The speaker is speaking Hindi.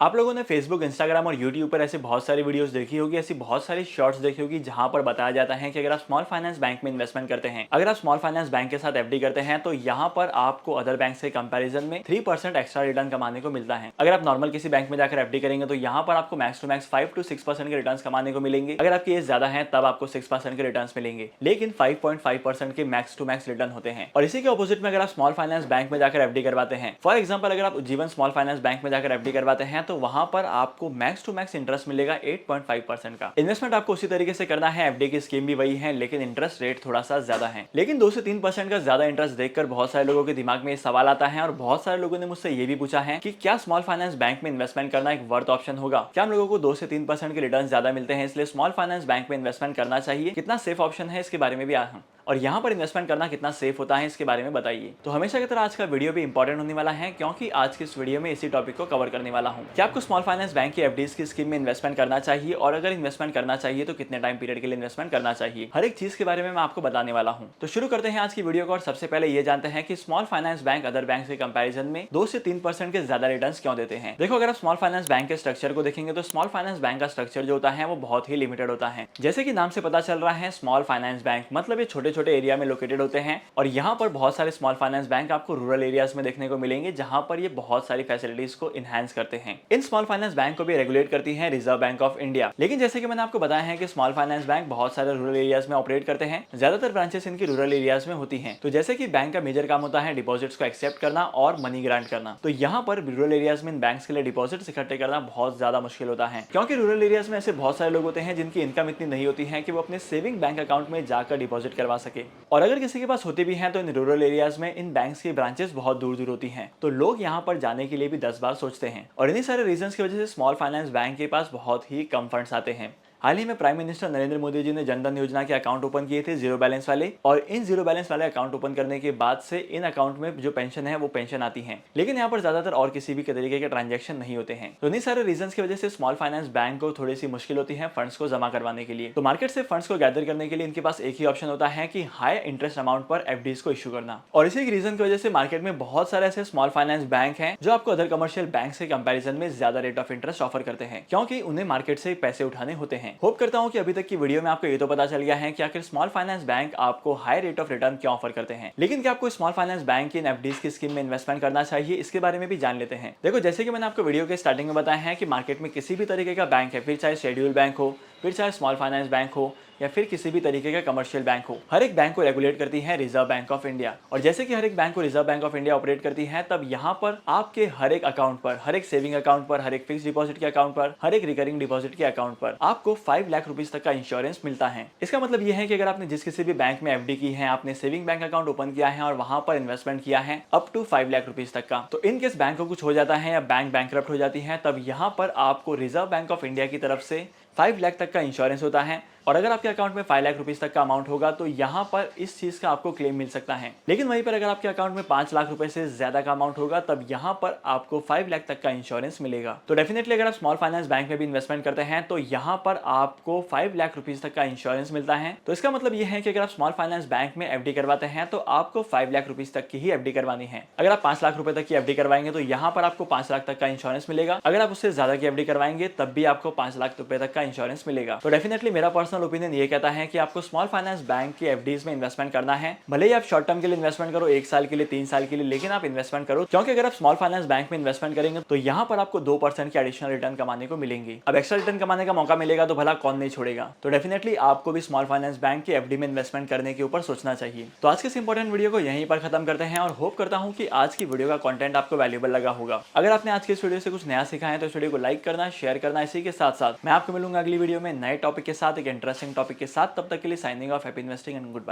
आप लोगों ने फेसबुक, इंस्टाग्राम और यूट्यूब पर ऐसे बहुत सारी वीडियोस देखी होगी, ऐसी बहुत सारी शॉर्ट्स देखी होगी जहां पर बताया जाता है कि अगर आप स्मॉल फाइनेंस बैंक में इन्वेस्टमेंट करते हैं, अगर आप स्मॉल फाइनेंस बैंक के साथ एफडी करते हैं तो यहां पर आपको अदर बैंक से कंपैरिजन में 3% एक्स्ट्रा रिटर्न कमाने को मिलता है। अगर आप नॉर्मल किसी बैंक में जाकर एफडी करेंगे तो यहां पर आपको मैक्स टू मैक्स 5 to 6% के रिटर्न कमाने को मिलेंगे। अगर आपकी एज ज्यादा है तब आपको 6% के रिटर्न मिलेंगे, लेकिन 5.5% के मैक्स टू मैक्स रिटर्न होते हैं। और इसी के ऑपोजिट में अगर आप स्मॉल फाइनेंस बैंक में जाकर एफडी करवाते हैं, फॉर एग्जाम्पल अगर आप जीवन स्मॉल फाइनेंस बैंक में जाकर एफडी करवाते हैं तो वहां पर आपको मैक्स टू मैक्स इंटरेस्ट मिलेगा 8.5% का। इन्वेस्टमेंट आपको उसी तरीके से करना है, एफडी की स्कीम भी वही है, लेकिन इंटरेस्ट रेट थोड़ा सा ज्यादा है। लेकिन 2 से 3% का ज्यादा इंटरेस्ट देखकर बहुत सारे लोगों के दिमाग में ये सवाल आता है और बहुत सारे लोगों ने मुझसे ये भी पूछा है कि क्या स्मॉल फाइनेंस बैंक में इन्वेस्टमेंट करना एक वर्थ ऑप्शन होगा? क्या हम लोगों को 2 से 3% के रिटर्न ज्यादा मिलते हैं, इसलिए स्मॉल फाइनेंस बैंक में इन्वेस्टमेंट करना चाहिए? कितना सेफ ऑप्शन है इसके बारे में भी और यहाँ पर इन्वेस्टमेंट करना कितना सेफ होता है इसके बारे में बताइए। तो हमेशा की तरह आज का वीडियो भी इंपॉर्टेंट होने वाला है, क्योंकि आज की इस वीडियो में इसी टॉपिक को कवर करने वाला हूँ कि आपको स्मॉल फाइनेंस बैंक की एफडीज की स्कीम में इन्वेस्टमेंट करना चाहिए, और अगर इन्वेस्टमेंट करना चाहिए तो कितने टाइम पीरियड के लिए इन्वेस्टमेंट करना चाहिए। हर एक चीज के बारे में मैं आपको बताने वाला हूँ। तो शुरू करते हैं आज की वीडियो को, और सबसे पहले ये जानते हैं कि small finance bank other bank के कंपैरिजन में 2 से 3% के ज्यादा रिटर्न्स क्यों देते हैं। देखो, अगर आप स्मॉल फाइनेंस बैंक के स्ट्रक्चर को देखेंगे तो स्मॉल फाइनेंस बैंक का स्ट्रक्चर जो होता है वो बहुत ही लिमिटेड होता है। जैसे कि नाम से पता चल रहा है, स्मॉल फाइनेंस बैंक मतलब ये छोटे छोटे एरिया में लोकेटेड होते हैं, और यहाँ पर बहुत सारे स्मॉल फाइनेंस बैंक आपको रूरल एरियाज में देखने को मिलेंगे, जहां पर ये बहुत सारी फैसिलिटीज को इनहैंस करते हैं। इन स्मॉल फाइनेंस बैंक को भी रेगुलेट करती है रिजर्व बैंक ऑफ इंडिया। लेकिन जैसे कि मैंने आपको बताया है कि स्मॉल फाइनेंस बैंक बहुत सारे रूरल एरियाज में ऑपरेट करते हैं, ज्यादातर ब्रांचेस इनकी रूरल एरियाज में होती हैं। तो जैसे कि बैंक का मेजर काम होता है डिपॉजिट्स को एक्सेप्ट करना और मनी ग्रांट करना, तो यहाँ पर रूरल एरियाज में इन बैंक्स के लिए डिपॉजिट्स इकट्ठे करना बहुत ज्यादा मुश्किल होता है, क्योंकि रूरल एरियाज में ऐसे बहुत सारे लोग होते हैं जिनकी इनकम इतनी नहीं होती है कि वो अपने सेविंग बैंक अकाउंट में जाकर डिपॉजिट करवा सके, और अगर किसी के पास होती भी है तो इन रूरल एरियाज में इन बैंक्स की ब्रांचेस बहुत दूर दूर होती हैं, तो लोग यहाँ पर जाने के लिए भी 10 बार सोचते हैं। और इन्हीं सारे रीजंस की वजह से स्मॉल फाइनेंस बैंक के पास बहुत ही कम फंड्स आते हैं। हाल ही में प्राइम मिनिस्टर नरेंद्र मोदी जी ने जनधन योजना के अकाउंट ओपन किए थे, जीरो बैलेंस वाले, और इन जीरो बैलेंस वाले अकाउंट ओपन करने के बाद से इन अकाउंट में जो पेंशन है वो पेंशन आती है, लेकिन यहाँ पर ज्यादातर और किसी भी तरीके के ट्रांजैक्शन नहीं होते हैं। तो इन्हीं सारे रीजंस की वजह से स्मॉल फाइनेंस बैंक को थोड़ी सी मुश्किल होती है फंड्स को जमा करवाने के लिए। तो मार्केट से फंड्स को गैदर करने के लिए इनके पास एक ही ऑप्शन होता है कि हाई इंटरेस्ट अमाउंट पर एफडीज को इशू करना, और इसी रीजन की वजह से मार्केट में बहुत सारे ऐसे स्मॉल फाइनेंस बैंक हैं जो आपको अदर कमर्शियल बैंक के कंपैरिजन में ज्यादा रेट ऑफ इंटरेस्ट ऑफर करते हैं, क्योंकि उन्हें मार्केट से पैसे उठाने होते हैं। होप करता हूं कि अभी तक की वीडियो में आपको ये तो पता चल गया है कि आखिर स्मॉल फाइनेंस बैंक आपको हाई रेट ऑफ रिटर्न क्यों ऑफर करते हैं। लेकिन क्या आपको स्मॉल फाइनेंस बैंक की एफडीज की स्कीम में इन्वेस्टमेंट करना चाहिए, इसके बारे में भी जान लेते हैं। देखो, जैसे कि मैंने आपको वीडियो के स्टार्टिंग में बताया है कि मार्केट में किसी भी तरीके का बैंक है, फिर चाहे शेड्यूल बैंक हो, फिर चाहे स्मॉल फाइनेंस बैंक हो, या फिर किसी भी तरीके का कमर्शियल बैंक हो, हर एक बैंक को रेगुलेट करती है रिजर्व बैंक ऑफ इंडिया। और जैसे कि हर एक बैंक को reserve bank of India operate करती है, तब यहाँ पर आपके हर एक अकाउंट पर, हर एक सेविंग अकाउंट पर, हर एक फिक्स डिपॉजिट के अकाउंट पर, हर एक रिकरिंग डिपॉजिट के अकाउंट पर आपको 5 लाख रुपीज तक का इंश्योरेंस मिलता है। इसका मतलब यह है कि अगर आपने जिस किसी भी बैंक में एफडी की है, आपने सेविंग बैंक अकाउंट ओपन किया है और वहां पर इन्वेस्टमेंट किया है अप टू 5 लाख रुपीज तक का, तो इन केस बैंक को कुछ हो जाता है या बैंक बैंकरप्ट हो जाती है, तब यहाँ पर आपको रिजर्व बैंक ऑफ इंडिया की तरफ से 5 लाख तक का इंश्योरेंस होता है। और अगर आपके अकाउंट में 5 लाख रुपीस तक का अमाउंट होगा तो यहाँ पर इस चीज का आपको क्लेम मिल सकता है। लेकिन वहीं पर अगर आपके अकाउंट में 5 लाख रुपए से ज्यादा का अमाउंट होगा, तब यहाँ पर आपको 5 लाख तक का इंश्योरेंस मिलेगा। तो डेफिनेटली अगर आप स्मॉल फाइनेंस बैंक में भी इन्वेस्टमेंट करते हैं तो यहाँ पर आपको 5 लाख रुपीस तक का इंश्योरेंस मिलता है। तो इसका मतलब यह है कि अगर आप स्मॉल फाइनेंस बैंक में एफडी करवाते हैं तो आपको 5 लाख रुपीस तक की ही एफडी करवानी है। अगर आप 5 लाख रुपए तक की एफडी करवाएंगे तो यहाँ पर आपको 5 लाख तक का इंश्योरेंस मिलेगा। अगर आप उससे ज्यादा की एफडी करवाएंगे तब भी आपको 5 लाख रुपए तक का इंश्योरेंस मिलेगा। तो डेफिनेटली मेरा पर्सनल ओपिनियन ये कहता है कि आपको स्मॉल फाइनेंस बैंक की एफडीज में इन्वेस्टमेंट करना है। भले ही आप शॉर्ट टर्म के लिए इन्वेस्टमेंट करो, 1 साल के लिए, 3 साल के लिए, लेकिन आप इन्वेस्टमेंट करो, क्योंकि अगर आप स्मॉल फाइनेंस बैंक में इन्वेस्टमेंट करेंगे तो यहाँ पर आपको 2% के एडिशनल रिटर्न कमाने को मिलेंगे। अब एक्स्ट्रा रिटर्न कमाने का मौका मिलेगा तो भला कौन नहीं छोड़ेगा। तो डेफिनेटली आपको भी स्मॉल फाइनेंस बैंक की एफडी में इन्वेस्टमेंट करने के ऊपर सोचना चाहिए। तो आज के इस इंपॉर्टेंट वीडियो को यहीं पर खत्म करते हैं, और होप करता हूँ कि आज की वीडियो का कंटेंट आपको वैल्यूएबल लगा होगा। अगर आपने आज की इस वीडियो से कुछ नया सीखा है तो इस वीडियो को लाइक करना, शेयर करना। इसी के साथ साथ मैं आपको मिलूंगा अगली वीडियो में नए टॉपिक के साथ, एक इंटरेस्टिंग टॉपिक के साथ। तब तक के लिए signing off, happy investing and good bye.